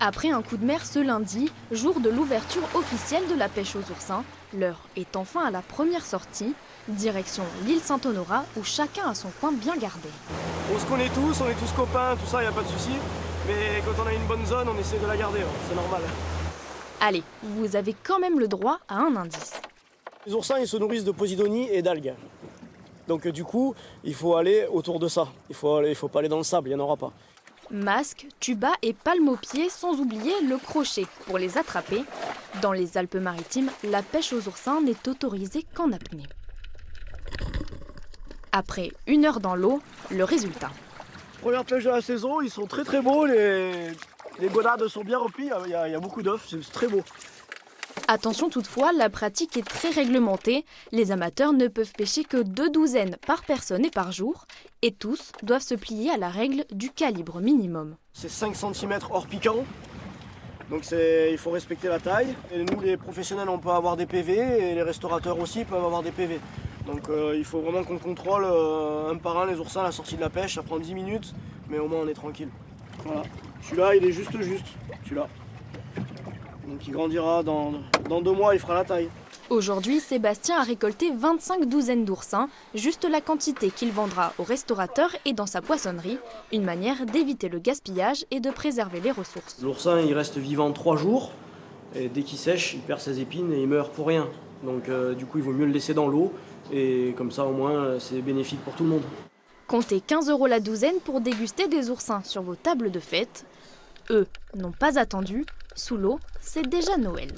Après un coup de mer ce lundi, jour de l'ouverture officielle de la pêche aux oursins, l'heure est enfin à la première sortie, direction l'île Saint-Honorat où chacun a son coin bien gardé. On se connaît tous, on est tous copains, tout ça, y a pas de souci. Mais quand on a une bonne zone, on essaie de la garder, c'est normal. Allez, vous avez quand même le droit à un indice. Les oursins, ils se nourrissent de posidonie et d'algues. Donc du coup, il faut aller autour de ça. Il faut pas aller dans le sable, il n'y en aura pas. Masque, tuba et palme aux pieds, sans oublier le crochet pour les attraper. Dans les Alpes-Maritimes, la pêche aux oursins n'est autorisée qu'en apnée. Après 1 heure dans l'eau, le résultat. Première pêche de la saison, ils sont très beaux, les gonades sont bien repliées, il y a beaucoup d'œufs, c'est très beau. Attention toutefois, la pratique est très réglementée. Les amateurs ne peuvent pêcher que 2 douzaines par personne et par jour. Et tous doivent se plier à la règle du calibre minimum. C'est 5 cm hors piquant, donc il faut respecter la taille. Et nous les professionnels, on peut avoir des PV et les restaurateurs aussi peuvent avoir des PV. Donc il faut vraiment qu'on contrôle un par un les oursins à la sortie de la pêche. Ça prend 10 minutes, mais au moins on est tranquille. Voilà, celui-là il est juste, celui-là. Donc il grandira dans 2 mois, il fera la taille. Aujourd'hui, Sébastien a récolté 25 douzaines d'oursins, juste la quantité qu'il vendra aux restaurateurs et dans sa poissonnerie, une manière d'éviter le gaspillage et de préserver les ressources. L'oursin il reste vivant 3 jours, et dès qu'il sèche, il perd ses épines et il meurt pour rien. Donc du coup il vaut mieux le laisser dans l'eau, et comme ça au moins c'est bénéfique pour tout le monde. Comptez 15 € la douzaine pour déguster des oursins sur vos tables de fête. Eux n'ont pas attendu, sous l'eau, c'est déjà Noël.